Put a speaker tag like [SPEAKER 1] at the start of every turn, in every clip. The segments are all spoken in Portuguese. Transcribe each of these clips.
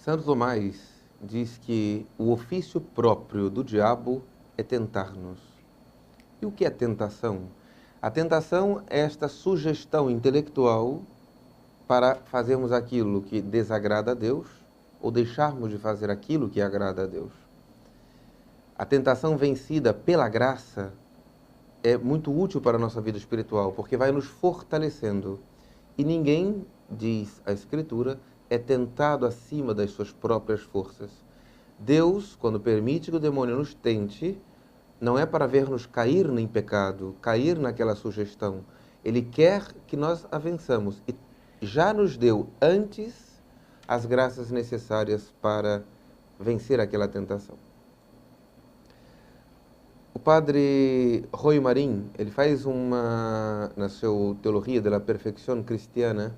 [SPEAKER 1] Santo Tomás diz que o ofício próprio do diabo é tentar-nos. E o que é tentação? A tentação é esta sugestão intelectual para fazermos aquilo que desagrada a Deus ou deixarmos de fazer aquilo que agrada a Deus. A tentação vencida pela graça é muito útil para a nossa vida espiritual, porque vai nos fortalecendo. E ninguém, diz a Escritura, é tentado acima das suas próprias forças. Deus, quando permite que o demônio nos tente, não é para ver-nos cair em pecado, cair naquela sugestão. Ele quer que nós a vençamos e já nos deu antes as graças necessárias para vencer aquela tentação. O padre Roy Marín, ele faz na sua Teologia da Perfeição Cristiana,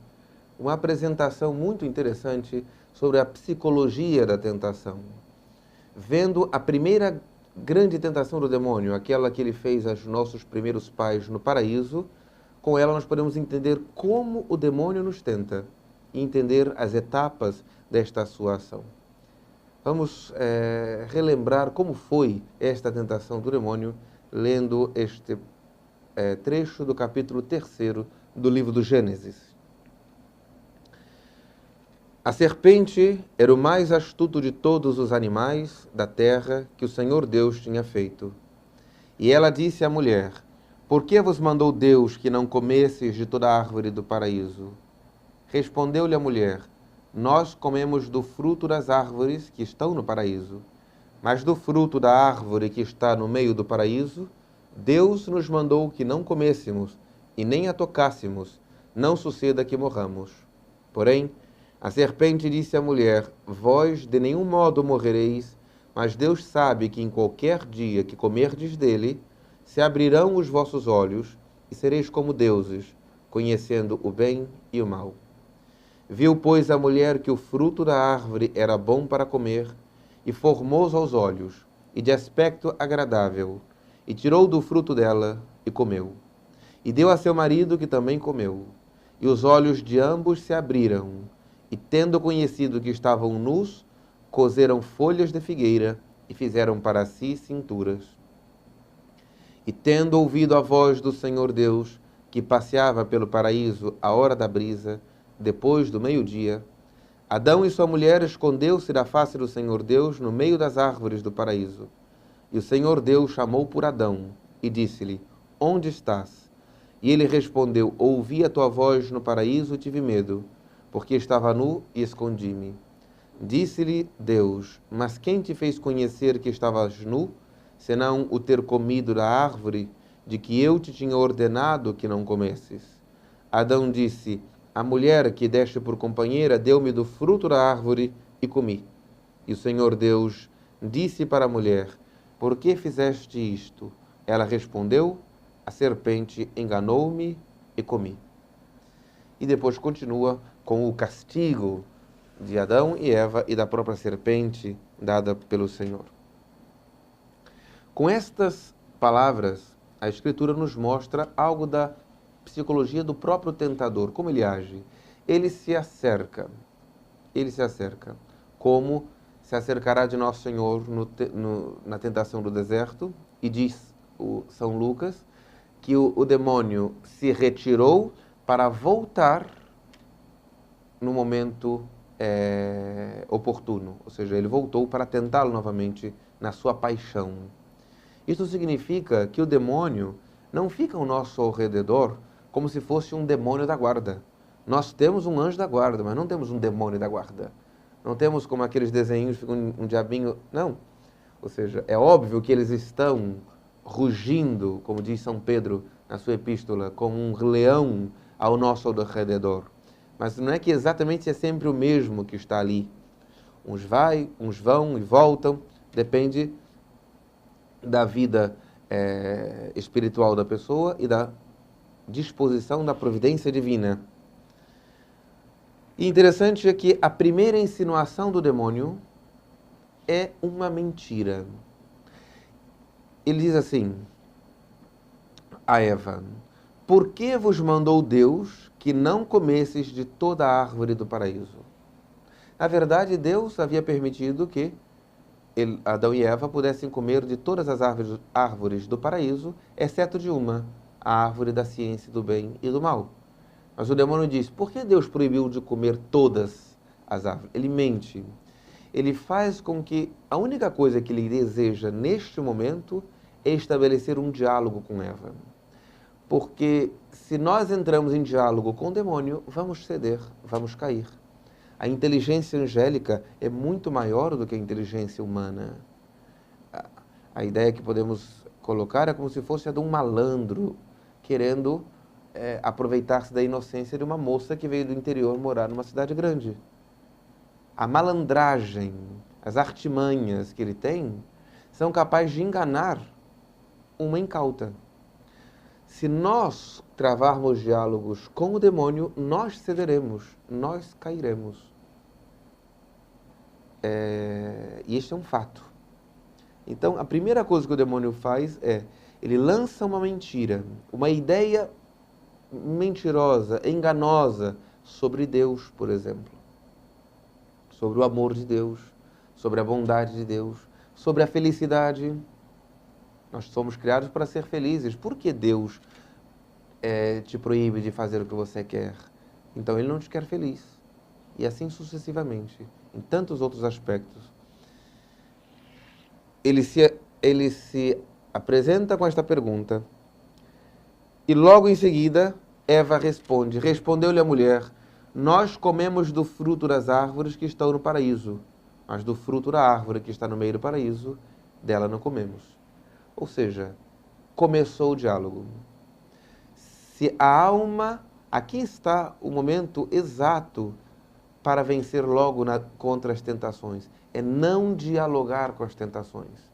[SPEAKER 1] uma apresentação muito interessante sobre a psicologia da tentação. Vendo a primeira grande tentação do demônio, aquela que ele fez aos nossos primeiros pais no paraíso, com ela nós podemos entender como o demônio nos tenta e entender as etapas desta sua ação. Vamos relembrar como foi esta tentação do demônio, lendo este trecho do capítulo 3 do livro do Gênesis. A serpente era o mais astuto de todos os animais da terra que o Senhor Deus tinha feito. E ela disse à mulher: Por que vos mandou Deus que não comesseis de toda a árvore do paraíso? Respondeu-lhe a mulher: Nós comemos do fruto das árvores que estão no paraíso. Mas do fruto da árvore que está no meio do paraíso, Deus nos mandou que não comêssemos e nem a tocássemos, não suceda que morramos. Porém, a serpente disse à mulher: Vós de nenhum modo morrereis, mas Deus sabe que em qualquer dia que comerdes dele, se abrirão os vossos olhos e sereis como deuses, conhecendo o bem e o mal. Viu, pois, a mulher que o fruto da árvore era bom para comer, e formoso aos olhos, e de aspecto agradável, e tirou do fruto dela e comeu. E deu a seu marido, que também comeu. E os olhos de ambos se abriram, e tendo conhecido que estavam nus, coseram folhas de figueira e fizeram para si cinturas. E tendo ouvido a voz do Senhor Deus, que passeava pelo paraíso à hora da brisa, depois do meio-dia, Adão e sua mulher escondeu-se da face do Senhor Deus no meio das árvores do paraíso. E o Senhor Deus chamou por Adão e disse-lhe: Onde estás? E ele respondeu: Ouvi a tua voz no paraíso e tive medo, porque estava nu e escondi-me. Disse-lhe Deus: Mas quem te fez conhecer que estavas nu, senão o ter comido da árvore de que eu te tinha ordenado que não comesses? Adão disse: A mulher que deste por companheira deu-me do fruto da árvore e comi. E o Senhor Deus disse para a mulher: Por que fizeste isto? Ela respondeu: A serpente enganou-me e comi. E depois continua com o castigo de Adão e Eva e da própria serpente dada pelo Senhor. Com estas palavras, a Escritura nos mostra algo da psicologia do próprio tentador, como ele age. Ele se acerca, como se acercará de Nosso Senhor na tentação do deserto, e diz o São Lucas que o demônio se retirou para voltar no momento oportuno, ou seja, ele voltou para tentá-lo novamente na sua paixão. Isso significa que o demônio não fica ao nosso redor como se fosse um demônio da guarda. Nós temos um anjo da guarda, mas não temos um demônio da guarda. Não temos como aqueles desenhos, fica um diabinho, não. Ou seja, é óbvio que eles estão rugindo, como diz São Pedro na sua epístola, como um leão ao nosso redor. Mas não é que exatamente é sempre o mesmo que está ali. Uns vão e voltam, depende da vida espiritual da pessoa e da disposição da providência divina. E interessante é que a primeira insinuação do demônio é uma mentira. Ele diz assim a Eva: Por que vos mandou Deus que não comesseis de toda a árvore do paraíso? Na verdade, Deus havia permitido que Adão e Eva pudessem comer de todas as árvores do paraíso, exceto de uma, a árvore da ciência do bem e do mal. Mas o demônio diz, por que Deus proibiu de comer todas as árvores? Ele mente. Ele faz com que a única coisa que ele deseja neste momento é estabelecer um diálogo com Eva. Porque se nós entramos em diálogo com o demônio, vamos ceder, vamos cair. A inteligência angélica é muito maior do que a inteligência humana. A ideia que podemos colocar é como se fosse a de um malandro querendo aproveitar-se da inocência de uma moça que veio do interior morar numa cidade grande. A malandragem, as artimanhas que ele tem, são capazes de enganar uma incauta. Se nós travarmos diálogos com o demônio, nós cederemos, nós cairemos. E este é um fato. Então, a primeira coisa que o demônio faz é, ele lança uma mentira, uma ideia mentirosa, enganosa sobre Deus, por exemplo. Sobre o amor de Deus, sobre a bondade de Deus, sobre a felicidade. Nós somos criados para ser felizes. Por que Deus te proíbe de fazer o que você quer? Então Ele não te quer feliz. E assim sucessivamente, em tantos outros aspectos. Ele se apresenta com esta pergunta e logo em seguida Eva responde. Respondeu-lhe a mulher, nós comemos do fruto das árvores que estão no paraíso, mas do fruto da árvore que está no meio do paraíso, dela não comemos. Ou seja, começou o diálogo. Se a alma, aqui está o momento exato para vencer logo contra as tentações, é não dialogar com as tentações.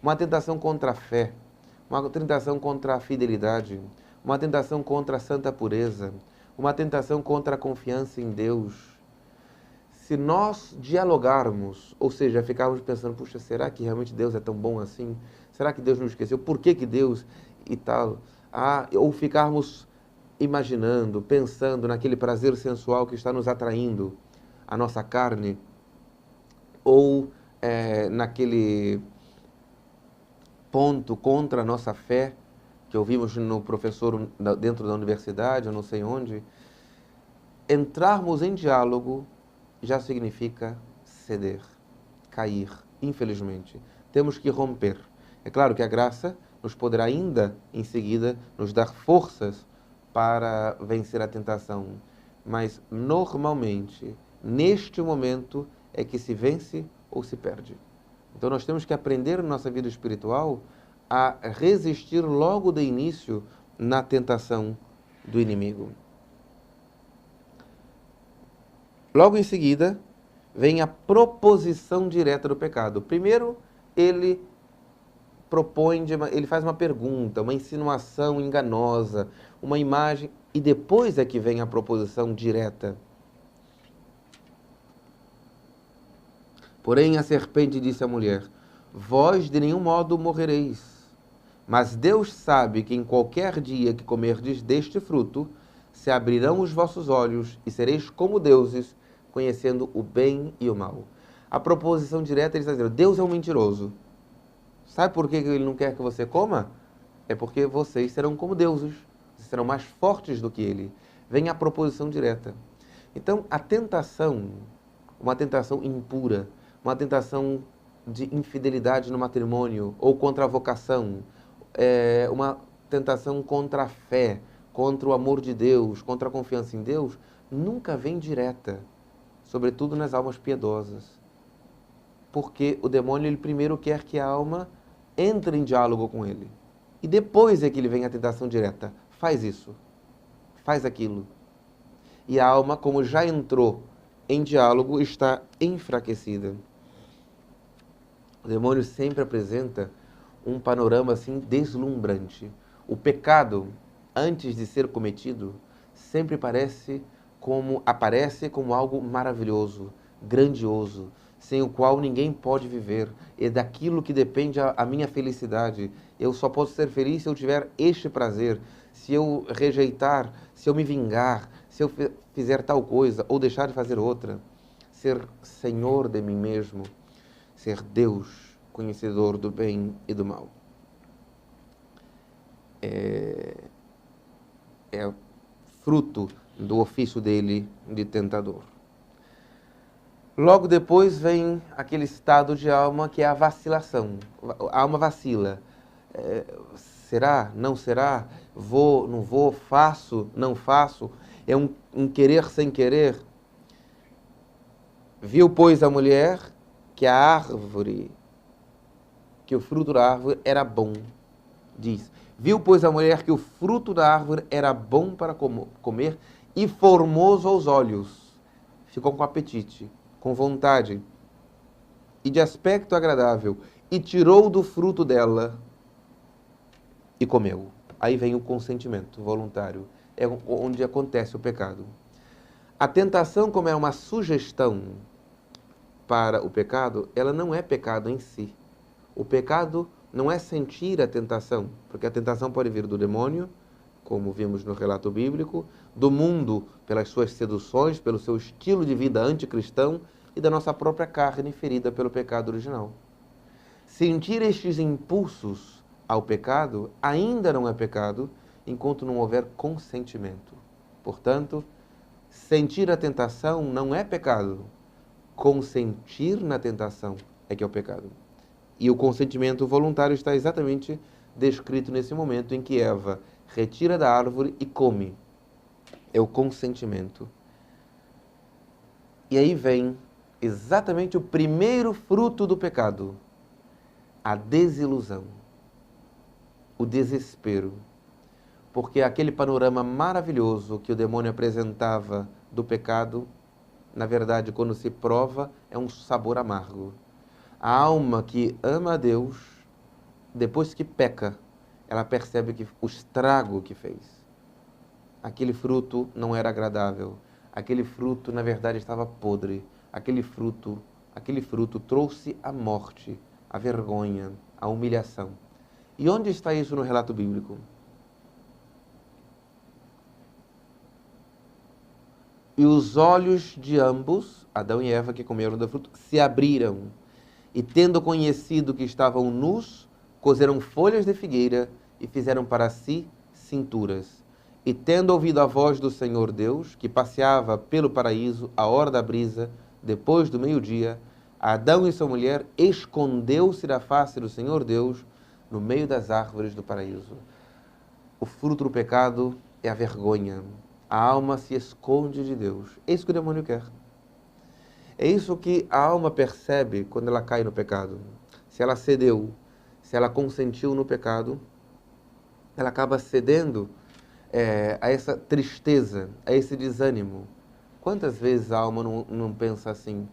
[SPEAKER 1] Uma tentação contra a fé, uma tentação contra a fidelidade, uma tentação contra a santa pureza, uma tentação contra a confiança em Deus. Se nós dialogarmos, ou seja, ficarmos pensando, puxa, será que realmente Deus é tão bom assim? Será que Deus não esqueceu? Por que Deus e tal? Ou ficarmos imaginando, pensando naquele prazer sensual que está nos atraindo, a nossa carne, ou naquele ponto contra a nossa fé, que ouvimos no professor dentro da universidade, eu não sei onde, entrarmos em diálogo já significa ceder, cair, infelizmente. Temos que romper. É claro que a graça nos poderá ainda, em seguida, nos dar forças para vencer a tentação. Mas, normalmente, neste momento, é que se vence ou se perde. Então, nós temos que aprender na nossa vida espiritual a resistir logo de início na tentação do inimigo. Logo em seguida, vem a proposição direta do pecado. Primeiro, ele faz uma pergunta, uma insinuação enganosa, uma imagem, e depois é que vem a proposição direta. Porém, a serpente disse à mulher, vós de nenhum modo morrereis, mas Deus sabe que em qualquer dia que comerdes deste fruto, se abrirão os vossos olhos e sereis como deuses, conhecendo o bem e o mal. A proposição direta, ele está dizendo, Deus é um mentiroso. Sabe por que ele não quer que você coma? É porque vocês serão como deuses, vocês serão mais fortes do que ele. Vem a proposição direta. Então, a tentação, uma tentação impura, uma tentação de infidelidade no matrimônio ou contra a vocação, uma tentação contra a fé, contra o amor de Deus, contra a confiança em Deus, nunca vem direta, sobretudo nas almas piedosas. Porque o demônio, ele primeiro quer que a alma entre em diálogo com ele. E depois é que ele vem a tentação direta. Faz isso, faz aquilo. E a alma, como já entrou em diálogo, está enfraquecida. O demônio sempre apresenta um panorama assim deslumbrante. O pecado, antes de ser cometido, sempre aparece como algo maravilhoso, grandioso, sem o qual ninguém pode viver. É daquilo que depende a minha felicidade. Eu só posso ser feliz se eu tiver este prazer. Se eu rejeitar, se eu me vingar, se eu fizer tal coisa ou deixar de fazer outra, ser senhor de mim mesmo, ser Deus, conhecedor do bem e do mal. É fruto do ofício dele de tentador. Logo depois vem aquele estado de alma que é a vacilação. A alma vacila. Será? Não será? Vou? Não vou? Faço? Não faço? É um querer sem querer. Viu, pois, a mulher que a árvore, que o fruto da árvore era bom. Diz, viu, pois, a mulher que o fruto da árvore era bom para comer e formoso aos olhos. Ficou com apetite, com vontade e de aspecto agradável, e tirou do fruto dela e comeu. Aí vem o consentimento voluntário, é onde acontece o pecado. A tentação, como é uma sugestão para o pecado, ela não é pecado em si. O pecado não é sentir a tentação, porque a tentação pode vir do demônio, como vimos no relato bíblico, do mundo pelas suas seduções, pelo seu estilo de vida anticristão e da nossa própria carne ferida pelo pecado original. Sentir estes impulsos ao pecado ainda não é pecado enquanto não houver consentimento. Portanto, sentir a tentação não é pecado. Consentir na tentação é que é o pecado. E o consentimento voluntário está exatamente descrito nesse momento em que Eva retira da árvore e come. É o consentimento. E aí vem exatamente o primeiro fruto do pecado, a desilusão, o desespero. Porque aquele panorama maravilhoso que o demônio apresentava do pecado, na verdade, quando se prova, é um sabor amargo. A alma que ama a Deus, depois que peca, ela percebe que o estrago que fez. Aquele fruto não era agradável. Aquele fruto, na verdade, estava podre. Aquele fruto trouxe a morte, a vergonha, a humilhação. E onde está isso no relato bíblico? E os olhos de ambos, Adão e Eva que comeram do fruto, se abriram. E tendo conhecido que estavam nus, coseram folhas de figueira e fizeram para si cinturas. E tendo ouvido a voz do Senhor Deus, que passeava pelo paraíso à hora da brisa, depois do meio-dia, Adão e sua mulher escondeu-se da face do Senhor Deus no meio das árvores do paraíso. O fruto do pecado é a vergonha. A alma se esconde de Deus. É isso que o demônio quer. É isso que a alma percebe quando ela cai no pecado. Se ela cedeu, se ela consentiu no pecado, ela acaba cedendo a essa tristeza, a esse desânimo. Quantas vezes a alma não pensa assim,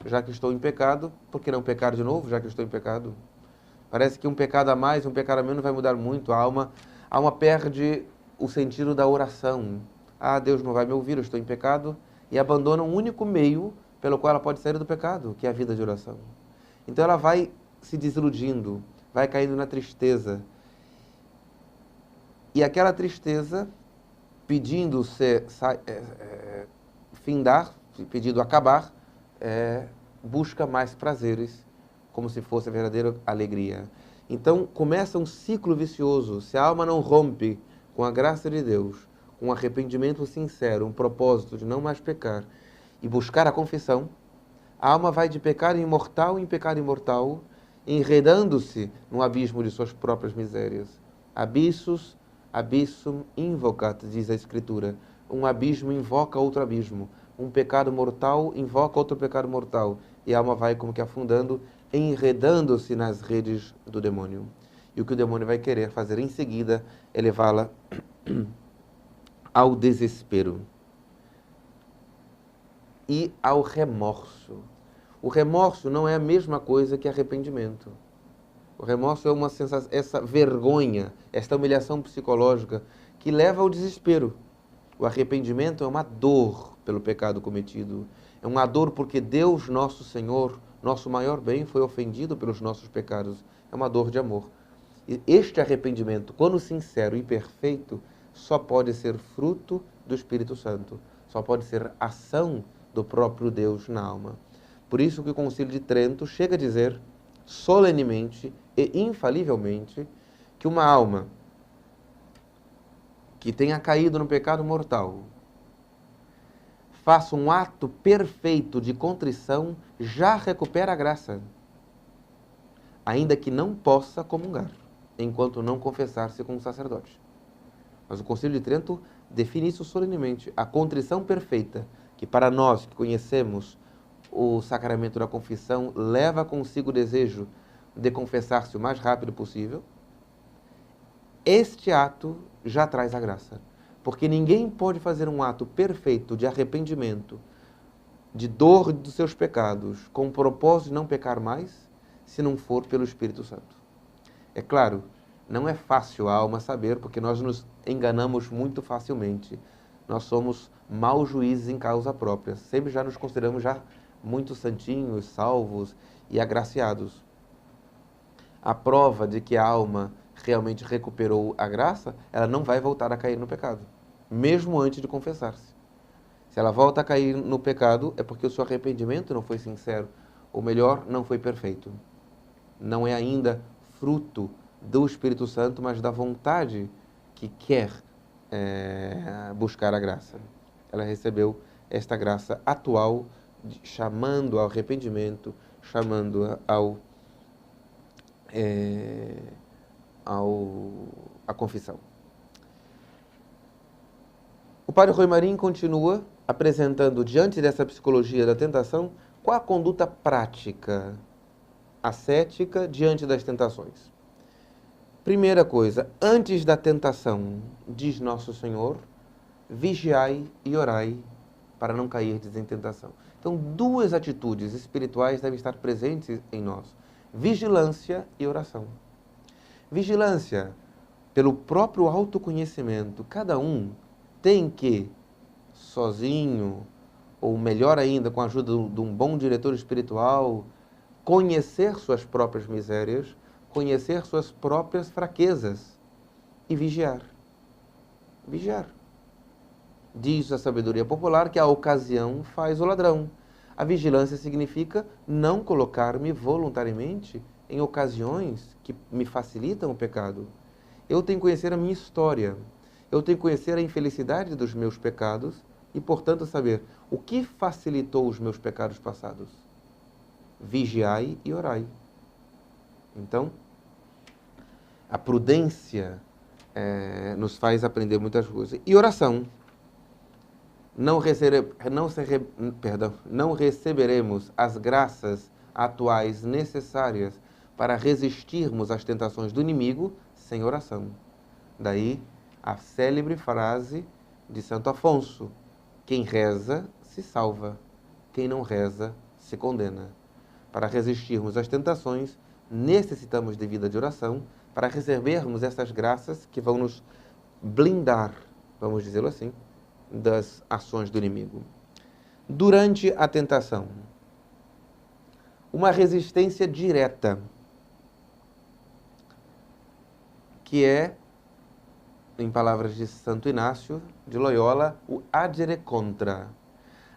[SPEAKER 1] já que estou em pecado, por que não pecar de novo, já que estou em pecado? Parece que um pecado a mais, um pecado a menos não vai mudar muito. A alma perde o sentido da oração. Deus não vai me ouvir, eu estou em pecado. E abandona um único meio pelo qual ela pode sair do pecado, que é a vida de oração. Então ela vai se desiludindo, vai caindo na tristeza. E aquela tristeza, pedindo findar, pedindo acabar, busca mais prazeres, como se fosse a verdadeira alegria. Então começa um ciclo vicioso. Se a alma não rompe com a graça de Deus, com um arrependimento sincero, um propósito de não mais pecar e buscar a confissão, a alma vai de pecado imortal em pecado imortal, enredando-se no abismo de suas próprias misérias. Abyssum invocat, diz a Escritura. Um abismo invoca outro abismo. Um pecado mortal invoca outro pecado mortal. E a alma vai como que afundando, enredando-se nas redes do demônio. E o que o demônio vai querer fazer em seguida é levá-la ao desespero e ao remorso. O remorso não é a mesma coisa que arrependimento. O remorso é uma sensação, essa vergonha, esta humilhação psicológica que leva ao desespero. O arrependimento é uma dor pelo pecado cometido. É uma dor porque Deus, nosso Senhor, nosso maior bem, foi ofendido pelos nossos pecados. É uma dor de amor. E este arrependimento, quando sincero e perfeito, só pode ser fruto do Espírito Santo. Só pode ser ação do próprio Deus na alma. Por isso que o Concílio de Trento chega a dizer, solenemente e infalivelmente, que uma alma que tenha caído no pecado mortal, faça um ato perfeito de contrição, já recupera a graça, ainda que não possa comungar, enquanto não confessar-se com o sacerdote. Mas o Concílio de Trento define isso solenemente. A contrição perfeita, que para nós que conhecemos o sacramento da confissão, leva consigo o desejo de confessar-se o mais rápido possível, este ato já traz a graça. Porque ninguém pode fazer um ato perfeito de arrependimento, de dor dos seus pecados, com o propósito de não pecar mais, se não for pelo Espírito Santo. É claro, não é fácil a alma saber, porque nós nos enganamos muito facilmente. Nós somos maus juízes em causa própria. Sempre já nos consideramos já muito santinhos, salvos e agraciados. A prova de que a alma realmente recuperou a graça, ela não vai voltar a cair no pecado, mesmo antes de confessar-se. Se ela volta a cair no pecado, é porque o seu arrependimento não foi sincero, ou melhor, não foi perfeito. Não é ainda fruto do Espírito Santo, mas da vontade que quer buscar a graça. Ela recebeu esta graça atual, chamando ao arrependimento, chamando à confissão. O padre Rui Marinho continua apresentando, diante dessa psicologia da tentação, qual a conduta prática, ascética, diante das tentações. Primeira coisa, antes da tentação, diz Nosso Senhor, vigiai e orai para não cairdes em tentação. Então, duas atitudes espirituais devem estar presentes em nós: vigilância e oração. Vigilância, pelo próprio autoconhecimento. Cada um tem que, sozinho, ou melhor ainda, com a ajuda de um bom diretor espiritual, conhecer suas próprias misérias, conhecer suas próprias fraquezas e vigiar. Vigiar. Diz a sabedoria popular que a ocasião faz o ladrão. A vigilância significa não colocar-me voluntariamente em ocasiões que me facilitam o pecado. Eu tenho que conhecer a minha história. Eu tenho que conhecer a infelicidade dos meus pecados e, portanto, saber o que facilitou os meus pecados passados. Vigiai e orai. Então, a prudência nos faz aprender muitas coisas. E oração. Não receberemos as graças atuais necessárias para resistirmos às tentações do inimigo sem oração. Daí a célebre frase de Santo Afonso: quem reza se salva, quem não reza se condena. Para resistirmos às tentações, necessitamos de vida de oração para recebermos essas graças que vão nos blindar, vamos dizê-lo assim, das ações do inimigo. Durante a tentação, uma resistência direta, que é, em palavras de Santo Inácio de Loyola, o agere contra.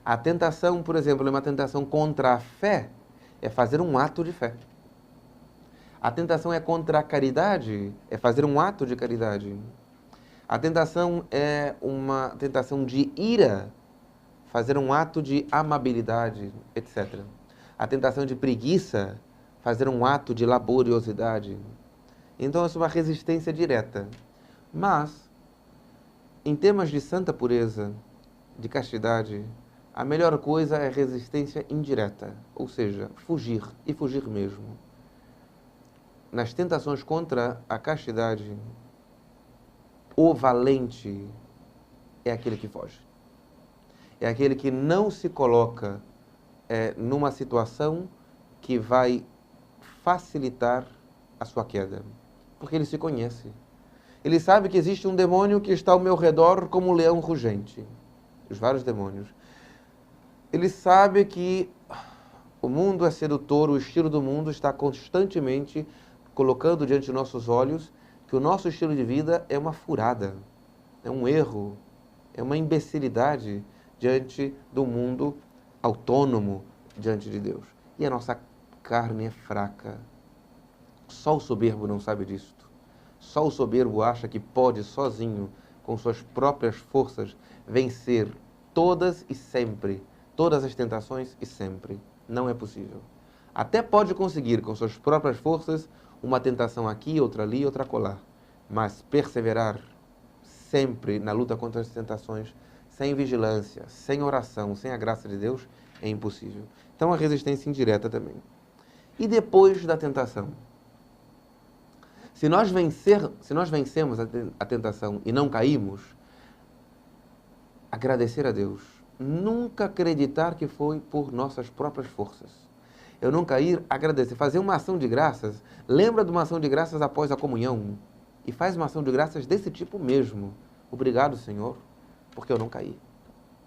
[SPEAKER 1] A tentação, por exemplo, é uma tentação contra a fé, é fazer um ato de fé. A tentação é contra a caridade, é fazer um ato de caridade. A tentação é uma tentação de ira, fazer um ato de amabilidade, etc. A tentação de preguiça, fazer um ato de laboriosidade. Então, essa é uma resistência direta. Mas, em temas de santa pureza, de castidade, a melhor coisa é resistência indireta, ou seja, fugir, e fugir mesmo. Nas tentações contra a castidade, o valente é aquele que foge. É aquele que não se coloca numa situação que vai facilitar a sua queda. Porque ele se conhece. Ele sabe que existe um demônio que está ao meu redor como um leão rugente. Os vários demônios. Ele sabe que o mundo é sedutor, o estilo do mundo está constantemente colocando diante de nossos olhos que o nosso estilo de vida é uma furada, é um erro, é uma imbecilidade diante do mundo autônomo diante de Deus. E a nossa carne é fraca. Só o soberbo não sabe disto. Só o soberbo acha que pode sozinho, com suas próprias forças, vencer todas e sempre, todas as tentações e sempre. Não é possível. Até pode conseguir, com suas próprias forças, uma tentação aqui, outra ali, outra acolá. Mas perseverar sempre na luta contra as tentações, sem vigilância, sem oração, sem a graça de Deus, é impossível. Então a resistência indireta também. E depois da tentação? Se nós vencemos a tentação e não caímos, agradecer a Deus. Nunca acreditar que foi por nossas próprias forças. Eu não cair, agradecer. Fazer uma ação de graças. Lembra de uma ação de graças após a comunhão. E faz uma ação de graças desse tipo mesmo. Obrigado, Senhor, porque eu não caí.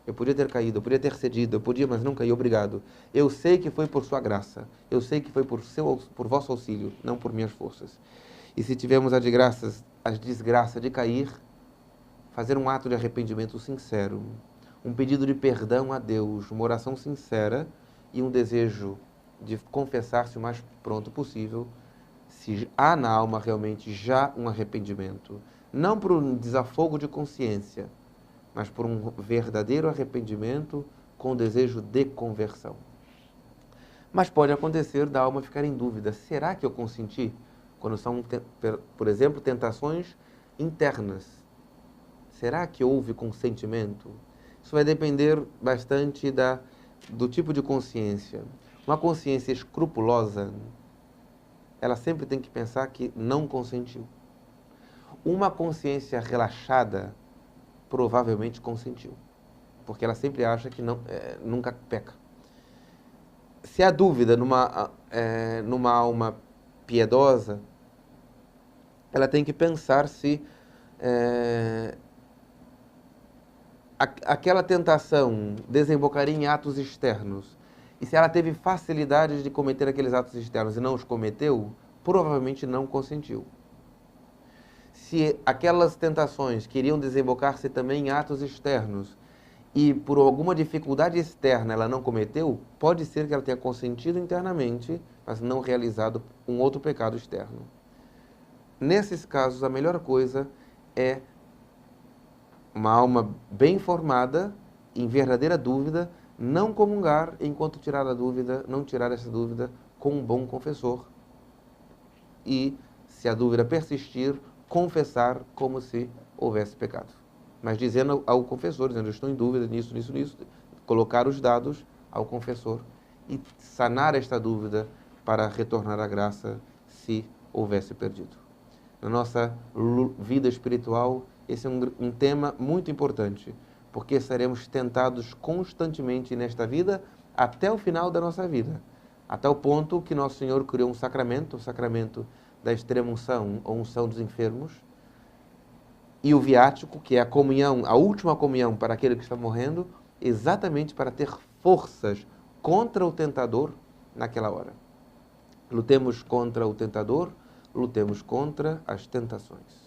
[SPEAKER 1] Eu podia ter caído, eu podia ter cedido, eu podia, mas não caí. Obrigado. Eu sei que foi por sua graça. Eu sei que foi por vosso auxílio, não por minhas forças. E se tivermos a desgraça de cair, fazer um ato de arrependimento sincero, um pedido de perdão a Deus, uma oração sincera e um desejo de confessar-se o mais pronto possível, se há na alma realmente já um arrependimento, não por um desafogo de consciência, mas por um verdadeiro arrependimento com desejo de conversão. Mas pode acontecer da alma ficar em dúvida, será que eu consenti? Quando são, por exemplo, tentações internas, será que houve consentimento? Isso vai depender bastante do tipo de consciência. Uma consciência escrupulosa, ela sempre tem que pensar que não consentiu. Uma consciência relaxada, provavelmente consentiu, porque ela sempre acha que nunca peca. Se há dúvida numa alma piedosa, ela tem que pensar se aquela tentação desembocaria em atos externos. E se ela teve facilidade de cometer aqueles atos externos e não os cometeu, provavelmente não consentiu. Se aquelas tentações queriam desembocar-se também em atos externos e por alguma dificuldade externa ela não cometeu, pode ser que ela tenha consentido internamente, mas não realizado um outro pecado externo. Nesses casos, a melhor coisa é uma alma bem formada, em verdadeira dúvida, não comungar enquanto tirar a dúvida, não tirar essa dúvida com um bom confessor. E, se a dúvida persistir, confessar como se houvesse pecado. Mas dizendo ao confessor, dizendo, eu estou em dúvida nisso, colocar os dados ao confessor e sanar esta dúvida para retornar à graça se houvesse perdido. Na nossa vida espiritual, esse é um tema muito importante, porque seremos tentados constantemente nesta vida até o final da nossa vida, até o ponto que nosso Senhor criou um sacramento, o sacramento da extrema-unção ou unção dos enfermos, e o viático, que é a comunhão, a última comunhão para aquele que está morrendo, exatamente para ter forças contra o tentador naquela hora. Lutemos contra o tentador, lutemos contra as tentações.